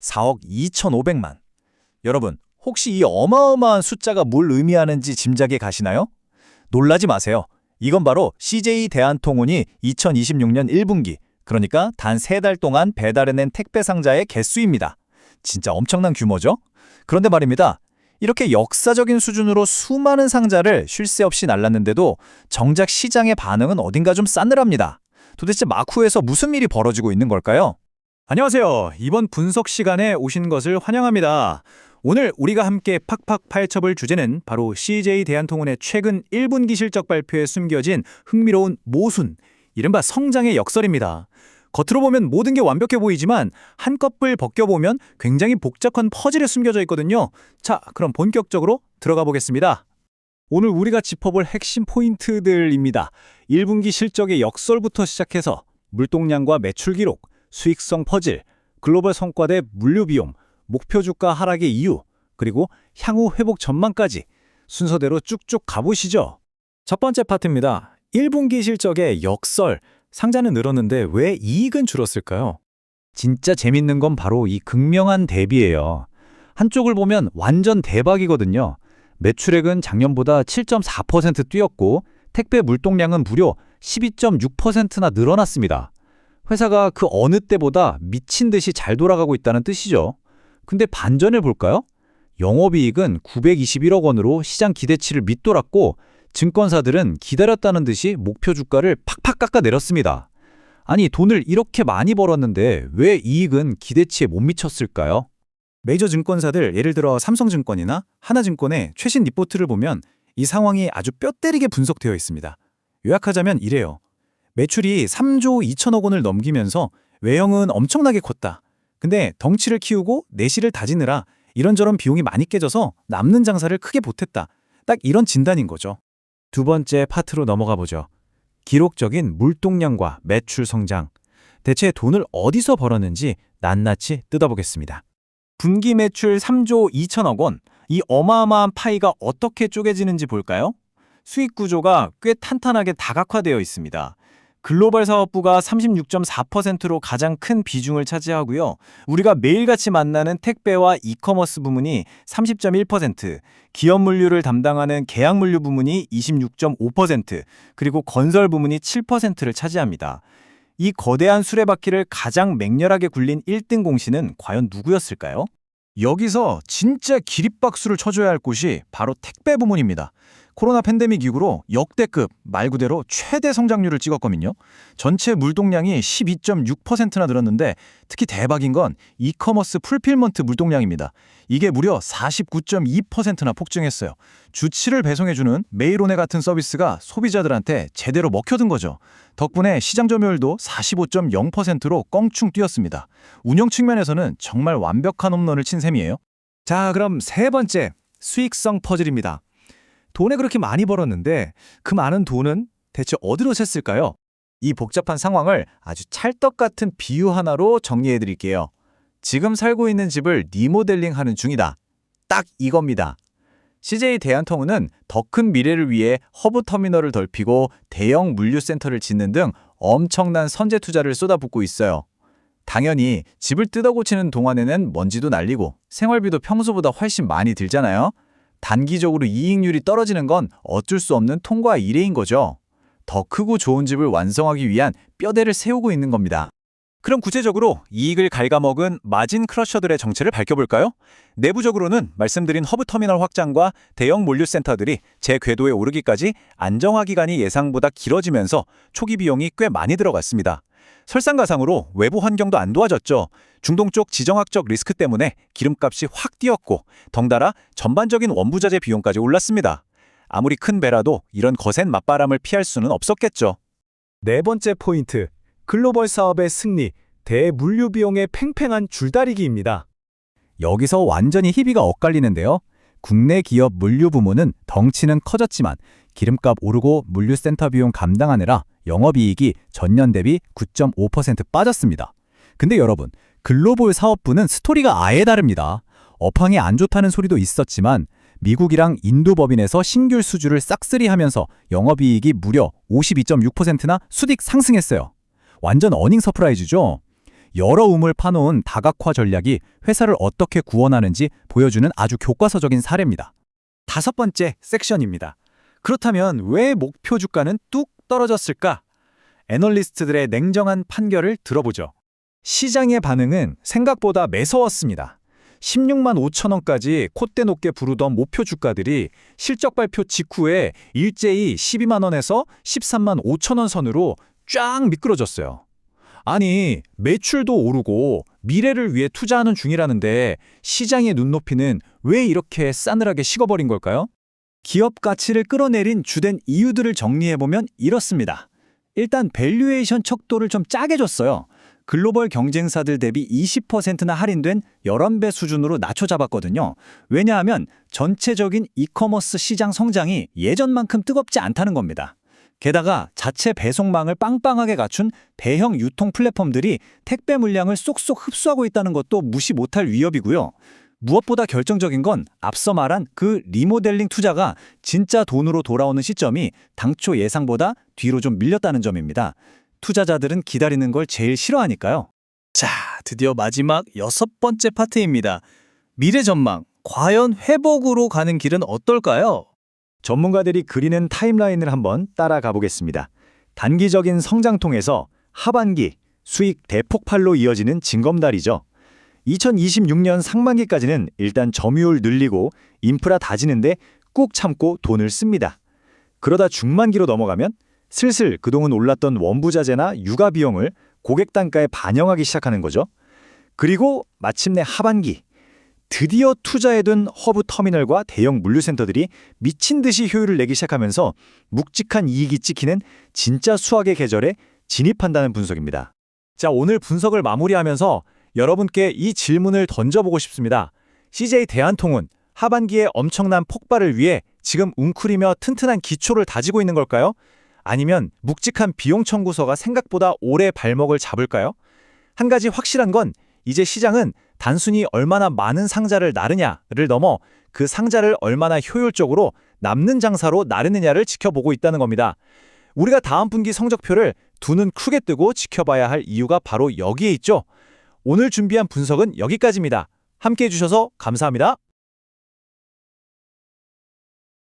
4억 2,500만. 여러분, 혹시 이 어마어마한 숫자가 뭘 의미하는지 짐작이 가시나요? 놀라지 마세요. 이건 바로 CJ 대한통운이 2026년 1분기, 그러니까 단 3달 동안 배달해낸 택배 상자의 개수입니다. 진짜 엄청난 규모죠? 그런데 말입니다. 이렇게 역사적인 수준으로 수많은 상자를 쉴 새 없이 날랐는데도 정작 시장의 반응은 어딘가 좀 싸늘합니다. 도대체 마쿠에서 무슨 일이 벌어지고 있는 걸까요? 안녕하세요. 이번 분석 시간에 오신 것을 환영합니다. 오늘 우리가 함께 팍팍 파헤쳐볼 주제는 바로 CJ 대한통운의 최근 1분기 실적 발표에 숨겨진 흥미로운 모순, 이른바 성장의 역설입니다. 겉으로 보면 모든 게 완벽해 보이지만 한꺼풀 벗겨보면 굉장히 복잡한 퍼즐에 숨겨져 있거든요. 자, 그럼 본격적으로 들어가 보겠습니다. 오늘 우리가 짚어볼 핵심 포인트들입니다. 1분기 실적의 역설부터 시작해서 물동량과 매출 기록, 수익성 퍼즐, 글로벌 성과 대 물류 비용, 목표 주가 하락의 이유, 그리고 향후 회복 전망까지 순서대로 쭉쭉 가보시죠. 첫 번째 파트입니다. 1분기 실적의 역설, 상자는 늘었는데 왜 이익은 줄었을까요? 진짜 재밌는 건 바로 이 극명한 대비예요. 한쪽을 보면 완전 대박이거든요. 매출액은 작년보다 7.4% 뛰었고 택배 물동량은 무려 12.6%나 늘어났습니다. 회사가 그 어느 때보다 미친 듯이 잘 돌아가고 있다는 뜻이죠. 근데 반전을 볼까요? 영업이익은 921억 원으로 시장 기대치를 밑돌았고 증권사들은 기다렸다는 듯이 목표 주가를 팍팍 깎아내렸습니다. 아니, 돈을 이렇게 많이 벌었는데 왜 이익은 기대치에 못 미쳤을까요? 메이저 증권사들, 예를 들어 삼성증권이나 하나증권의 최신 리포트를 보면 이 상황이 아주 뼈 때리게 분석되어 있습니다. 요약하자면 이래요. 매출이 3조 2천억 원을 넘기면서 외형은 엄청나게 컸다. 근데 덩치를 키우고 내실을 다지느라 이런저런 비용이 많이 깨져서 남는 장사를 크게 보탰다. 딱 이런 진단인 거죠. 두 번째 파트로 넘어가 보죠. 기록적인 물동량과 매출 성장. 대체 돈을 어디서 벌었는지 낱낱이 뜯어보겠습니다. 분기 매출 3조 2천억 원. 이 어마어마한 파이가 어떻게 쪼개지는지 볼까요? 수익 구조가 꽤 탄탄하게 다각화되어 있습니다. 글로벌 사업부가 36.4%로 가장 큰 비중을 차지하고요. 우리가 매일같이 만나는 택배와 이커머스 부문이 30.1%, 기업 물류를 담당하는 계약 물류 부문이 26.5%, 그리고 건설 부문이 7%를 차지합니다. 이 거대한 수레바퀴를 가장 맹렬하게 굴린 1등 공신은 과연 누구였을까요? 여기서 진짜 기립박수를 쳐줘야 할 곳이 바로 택배 부문입니다. 코로나 팬데믹 이후로 역대급, 말 그대로 최대 성장률을 찍었거든요. 전체 물동량이 12.6%나 늘었는데 특히 대박인 건 이커머스 풀필먼트 물동량입니다. 이게 무려 49.2%나 폭증했어요. 주치를 배송해주는 메일온에 같은 서비스가 소비자들한테 제대로 먹혀든 거죠. 덕분에 시장 점유율도 45.0%로 껑충 뛰었습니다. 운영 측면에서는 정말 완벽한 홈런을 친 셈이에요. 자, 그럼 세 번째, 수익성 퍼즐입니다. 돈에 그렇게 많이 벌었는데 그 많은 돈은 대체 어디로 샜을까요? 이 복잡한 상황을 아주 찰떡 같은 비유 하나로 정리해 드릴게요. 지금 살고 있는 집을 리모델링하는 중이다. 딱 이겁니다. CJ 대한통운은 더 큰 미래를 위해 허브 터미널을 넓히고 대형 물류센터를 짓는 등 엄청난 선제 투자를 쏟아붓고 있어요. 당연히 집을 뜯어고치는 동안에는 먼지도 날리고 생활비도 평소보다 훨씬 많이 들잖아요. 단기적으로 이익률이 떨어지는 건 어쩔 수 없는 통과 이래인 거죠. 더 크고 좋은 집을 완성하기 위한 뼈대를 세우고 있는 겁니다. 그럼 구체적으로 이익을 갉아먹은 마진 크러셔들의 정체를 밝혀볼까요? 내부적으로는 말씀드린 허브터미널 확장과 대형 물류센터들이 제 궤도에 오르기까지 안정화 기간이 예상보다 길어지면서 초기 비용이 꽤 많이 들어갔습니다. 설상가상으로 외부 환경도 안 도와줬죠. 중동 쪽 지정학적 리스크 때문에 기름값이 확 뛰었고 덩달아 전반적인 원부자재 비용까지 올랐습니다. 아무리 큰 배라도 이런 거센 맞바람을 피할 수는 없었겠죠. 네 번째 포인트, 글로벌 사업의 승리, 대물류 비용의 팽팽한 줄다리기입니다. 여기서 완전히 희비가 엇갈리는데요. 국내 기업 물류 부문은 덩치는 커졌지만 기름값 오르고 물류센터 비용 감당하느라 영업이익이 전년 대비 9.5% 빠졌습니다. 근데 여러분, 글로벌 사업부는 스토리가 아예 다릅니다. 업황이 안 좋다는 소리도 있었지만 미국이랑 인도 법인에서 신규 수주를 싹쓸이하면서 영업이익이 무려 52.6%나 수익 상승했어요. 완전 어닝 서프라이즈죠. 여러 우물 파놓은 다각화 전략이 회사를 어떻게 구원하는지 보여주는 아주 교과서적인 사례입니다. 5번째 섹션입니다. 그렇다면 왜 목표 주가는 뚝 떨어졌을까? 애널리스트들의 냉정한 판결을 들어보죠. 시장의 반응은 생각보다 매서웠습니다. 16만 5천 원까지 콧대 높게 부르던 목표 주가들이 실적 발표 직후에 일제히 12만 원에서 13만 5천 원 선으로 쫙 미끄러졌어요. 아니, 매출도 오르고 미래를 위해 투자하는 중이라는데 시장의 눈높이는 왜 이렇게 싸늘하게 식어버린 걸까요? 기업 가치를 끌어내린 주된 이유들을 정리해보면 이렇습니다. 일단 밸류에이션 척도를 좀 짜게 줬어요. 글로벌 경쟁사들 대비 20%나 할인된 11배 수준으로 낮춰 잡았거든요. 왜냐하면 전체적인 이커머스 시장 성장이 예전만큼 뜨겁지 않다는 겁니다. 게다가 자체 배송망을 빵빵하게 갖춘 대형 유통 플랫폼들이 택배 물량을 쏙쏙 흡수하고 있다는 것도 무시 못할 위협이고요. 무엇보다 결정적인 건 앞서 말한 그 리모델링 투자가 진짜 돈으로 돌아오는 시점이 당초 예상보다 뒤로 좀 밀렸다는 점입니다. 투자자들은 기다리는 걸 제일 싫어하니까요. 자, 드디어 마지막 6번째 파트입니다. 미래 전망, 과연 회복으로 가는 길은 어떨까요? 전문가들이 그리는 타임라인을 한번 따라가 보겠습니다. 단기적인 성장통에서 하반기 수익 대폭발로 이어지는 징검다리죠. 2026년 상반기까지는 일단 점유율 늘리고 인프라 다지는데 꾹 참고 돈을 씁니다. 그러다 중반기로 넘어가면 슬슬 그동안 올랐던 원부자재나 육아 비용을 고객 단가에 반영하기 시작하는 거죠. 그리고 마침내 하반기, 드디어 투자해둔 허브 터미널과 대형 물류센터들이 미친 듯이 효율을 내기 시작하면서 묵직한 이익이 찍히는 진짜 수학의 계절에 진입한다는 분석입니다. 자, 오늘 분석을 마무리하면서 여러분께 이 질문을 던져보고 싶습니다. CJ 대한통운 하반기에 엄청난 폭발을 위해 지금 웅크리며 튼튼한 기초를 다지고 있는 걸까요? 아니면 묵직한 비용 청구서가 생각보다 오래 발목을 잡을까요? 한 가지 확실한 건 이제 시장은 단순히 얼마나 많은 상자를 나르냐를 넘어 그 상자를 얼마나 효율적으로 남는 장사로 나르느냐를 지켜보고 있다는 겁니다. 우리가 다음 분기 성적표를 두 눈 크게 뜨고 지켜봐야 할 이유가 바로 여기에 있죠. 오늘 준비한 분석은 여기까지입니다. 함께해 주셔서 감사합니다.